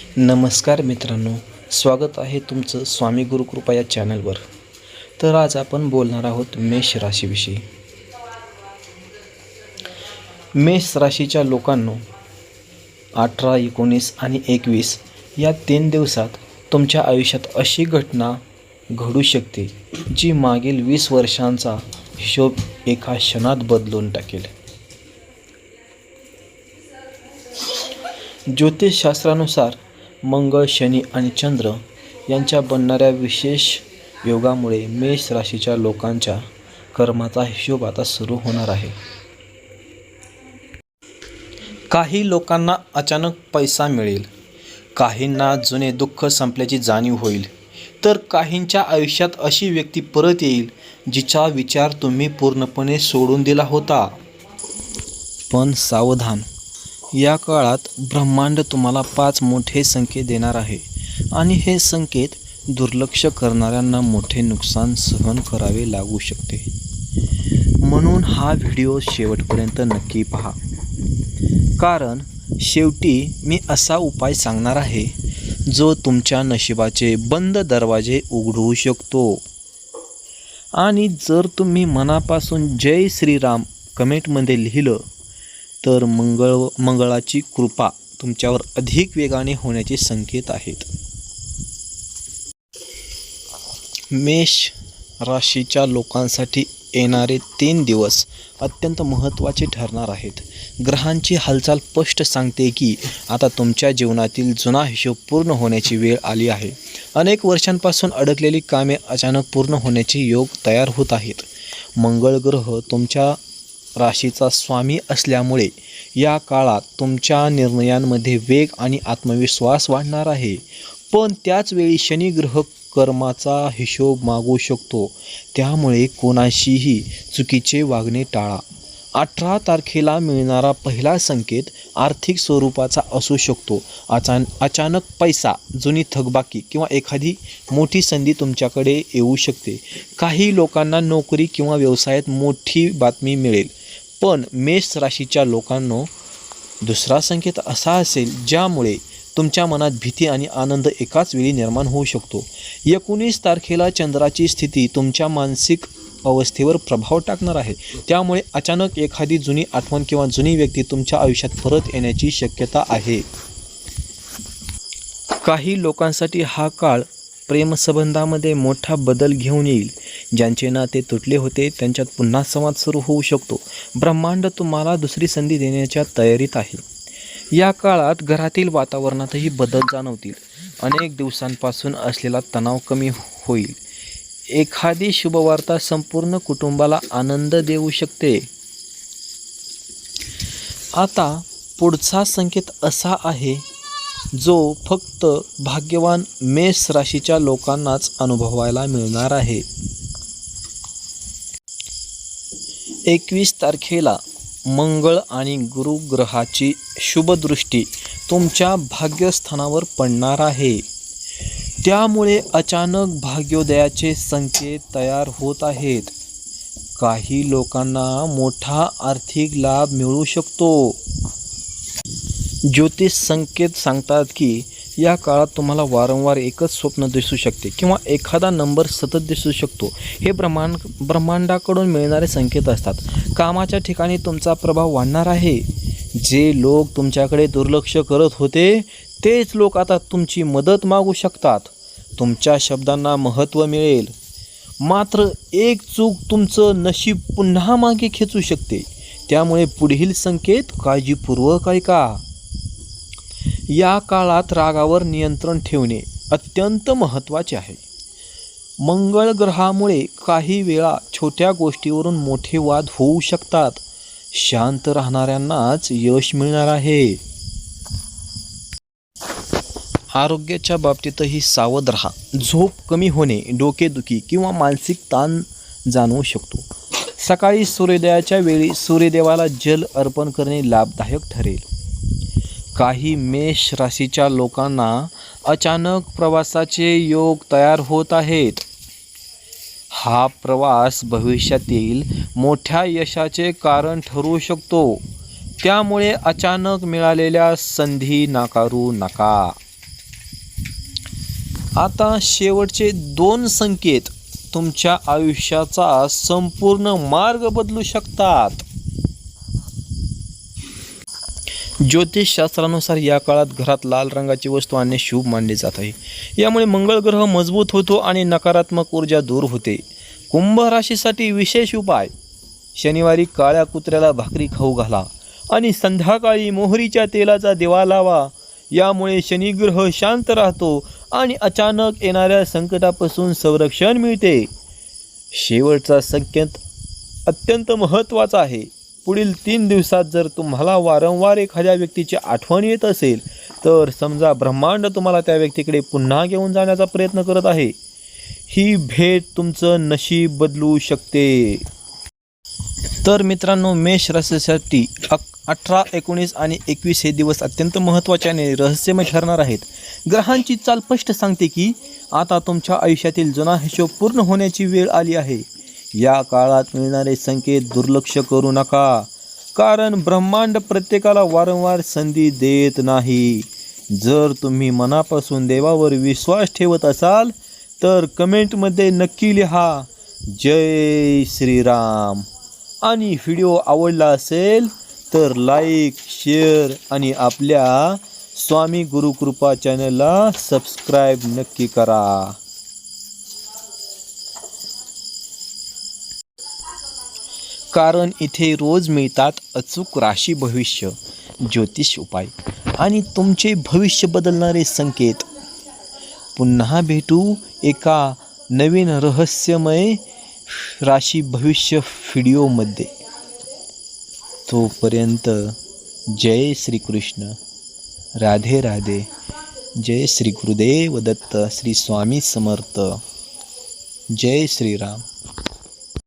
नमस्कार मित्रांनो, स्वागत आहे तुमचं स्वामी गुरुकृपा या चॅनलवर. तर आज आपण बोलणार आहोत मेष राशीविषयी. मेष राशीच्या लोकांनो, 18, 19 आणि 21 या 3 दिवसात तुमच्या आयुष्यात अशी घटना घडू शकते जी मागील 20 वर्षांचा हिशोब एका क्षणात बदलून टाकेल. ज्योतिषशास्त्रानुसार मंगळ, शनी आणि चंद्र यांच्या बनणाऱ्या विशेष योगामुळे मेष राशीच्या लोकांच्या कर्माचा हिशोब आता सुरू होणार आहे. काही लोकांना अचानक पैसा मिळेल, काहींना जुने दुःख संपल्याची जाणीव होईल, तर काहींच्या आयुष्यात अशी व्यक्ती परत येईल जिचा विचार तुम्ही पूर्णपणे सोडून दिला होता. पण सावधान, या काळात ब्रह्मांड तुम्हाला 5 मोठे संकेत देणार आहे आणि हे संकेत दुर्लक्ष करणाऱ्यांना मोठे नुकसान सहन करावे लागू शकते. म्हणून हा व्हिडिओ शेवटपर्यंत नक्की पहा, कारण शेवटी मी असा उपाय सांगणार आहे जो तुमच्या नशिबाचे बंद दरवाजे उघडू शकतो. आणि जर तुम्ही मनापासून जय श्रीराम कमेंटमध्ये लिहिलं तर मंगळाची कृपा तुमच्यावर अधिक वेगाने होण्याचे संकेत आहेत. मेष राशीच्या लोकांसाठी येणारे 3 दिवस अत्यंत महत्त्वाचे ठरणार आहेत. ग्रहांची हालचाल स्पष्ट सांगते की आता तुमच्या जीवनातील जुना हिशोब पूर्ण होण्याची वेळ आली आहे. अनेक वर्षांपासून अडकलेली कामे अचानक पूर्ण होण्याचे योग तयार होत आहेत. मंगळ ग्रह तुमच्या राशीचा स्वामी असल्यामुळे या काळात तुमच्या निर्णयांमध्ये वेग आणि आत्मविश्वास वाढणार आहे. पण त्याचवेळी शनी ग्रह कर्माचा हिशोब मागू शकतो, त्यामुळे कोणाशीही चुकीचे वागणे टाळा. 18 तारखेला मिळणारा पहिला संकेत आर्थिक स्वरूपाचा असू शकतो. अचानक पैसा, जुनी थकबाकी किंवा एखादी मोठी संधी तुमच्याकडे येऊ शकते. काही लोकांना नोकरी किंवा व्यवसायात मोठी बातमी मिळेल. पण मेष राशीच्या लोकांनो, दुसरा संकेत असा असेल ज्यामुळे तुमच्या मनात भीती आणि आनंद एकाच वेळी निर्माण होऊ शकतो. 19 तारखेला चंद्राची स्थिती तुमच्या मानसिक अवस्थेवर प्रभाव टाकणार आहे. त्यामुळे अचानक एखादी जुनी आठवण किंवा जुनी व्यक्ती तुमच्या आयुष्यात परत येण्याची शक्यता आहे. काही लोकांसाठी हा काळ प्रेमसंबंधामध्ये मोठा बदल घेऊन येईल. ज्यांचे नाते तुटले होते त्यांच्यात पुन्हा संवाद सुरू होऊ शकतो. ब्रह्मांड तुम्हाला दुसरी संधी देण्याच्या तयारीत आहे. या काळात घरातील वातावरणातही बदल जाणवतील. अनेक दिवसांपासून असलेला तणाव कमी होईल. एखादी शुभवार्ता संपूर्ण कुटुंबाला आनंद देऊ शकते. आता पुढचा संकेत असा आहे जो फक्त भाग्यवान मेष राशीच्या लोकांनाच अनुभवायला मिळणार आहे. 21 तारखेला मंगळ आणि गुरु ग्रहाची शुभदृष्टी तुमच्या भाग्यस्थानावर पडणार आहे. त्यामुळे अचानक भाग्योदयाचे संकेत तयार होत आहेत. काही लोकांना मोठा आर्थिक लाभ मिळू शकतो. ज्योतिष संकेत सांगतात की या काळात तुम्हाला वारंवार एकच स्वप्न दिसू शकते किंवा एखादा नंबर सतत दिसू शकतो. हे ब्रह्मांडाकडून मिळणारे संकेत असतात. कामाच्या ठिकाणी तुमचा प्रभाव वाढणार आहे. जे लोक तुमच्याकडे दुर्लक्ष करत होते तेच लोक आता तुमची मदत मागू शकतात. तुमच्या शब्दांना महत्त्व मिळेल. मात्र एक चूक तुमचं नशीब पुन्हा मागे खेचू शकते. त्यामुळे पुढील संकेत काळजीपूर्वक ऐका. या काळात रागावर नियंत्रण ठेवणे अत्यंत महत्त्वाचे आहे. मंगळ ग्रहामुळे काही वेळा छोट्या गोष्टीवरून मोठे वाद होऊ शकतात. शांत राहणाऱ्यांनाच यश मिळणार आहे. आरोग्याच्या बाबतीतही सावध राहा. झोप कमी होणे, डोकेदुखी किंवा मानसिक ताण जाणवू शकतो. सकाळी सूर्योदयाच्या वेळी सूर्यदेवाला जल अर्पण करणे लाभदायक ठरेल. काही मेष राशीच्या लोकांना अचानक प्रवासाचे योग तयार होत आहेत. हा प्रवास भविष्यातील मोठ्या यशाचे कारण ठरू शकतो. त्यामुळे अचानक मिळालेल्या संधी नाकारू नका. आता शेवटचे 2 संकेत तुमच्या आयुष्याचा संपूर्ण मार्ग बदलू शकतात. ज्योतिषशास्त्रानुसार या काळात घरात लाल रंगाची वस्तू आणणे शुभ मानले जात आहे. यामुळे मंगळ ग्रह मजबूत होतो आणि नकारात्मक ऊर्जा दूर होते. कुंभ राशीसाठी विशेष उपाय: शनिवारी काळ्या कुत्र्याला भाकरी खाऊ घाला आणि संध्याकाळी मोहरीच्या तेलाचा दिवा लावा. यामुळे शनिग्रह शांत राहतो आणि अचानक येणाऱ्या संकटापासून संरक्षण मिळते. शेवटचा संकेत अत्यंत महत्त्वाचा आहे. पुढील 3 दिवसात जर तुम्हाला वारंवार एखाद्या व्यक्तीची आठवण येत असेल तर समजा ब्रह्मांड तुम्हाला त्या व्यक्तीकडे पुन्हा घेऊन जाण्याचा प्रयत्न करत आहे. ही भेट तुमचं नशीब बदलू शकते. तर मित्रांनो, मेष राशीसाठी 18, 19 आणि 21 हे दिवस अत्यंत महत्त्वाचे आणि रहस्यमय ठरणार आहेत. ग्रहांची चाल स्पष्ट सांगते की आता तुमच्या आयुष्यातील जुना हिशोब पूर्ण होण्याची वेळ आली आहे. या काळात मिळणारे संकेत दुर्लक्ष करू नका, कारण ब्रह्मांड प्रत्येकाला वारंवार संधी देत नाही. जर तुम्ही मनापासून देवावर विश्वास ठेवत असाल तर कमेंटमध्ये नक्की लिहा जय श्रीराम. आणि व्हिडिओ आवडला असेल तर लाईक, शेअर आणि आपल्या स्वामी गुरुकृपा चॅनलला सबस्क्राईब नक्की करा. कारण इथे रोज मिळतात अचूक राशी भविष्य, ज्योतिष उपाय आणि तुमचे भविष्य बदलणारे संकेत. पुन्हा भेटू एका नवीन रहस्यमय राशी भविष्य व्हिडिओमध्ये. तोपर्यंत जय श्रीकृष्ण, राधे राधे, जय श्री गुरुदेव दत्त, श्री स्वामी समर्थ, जय श्रीराम.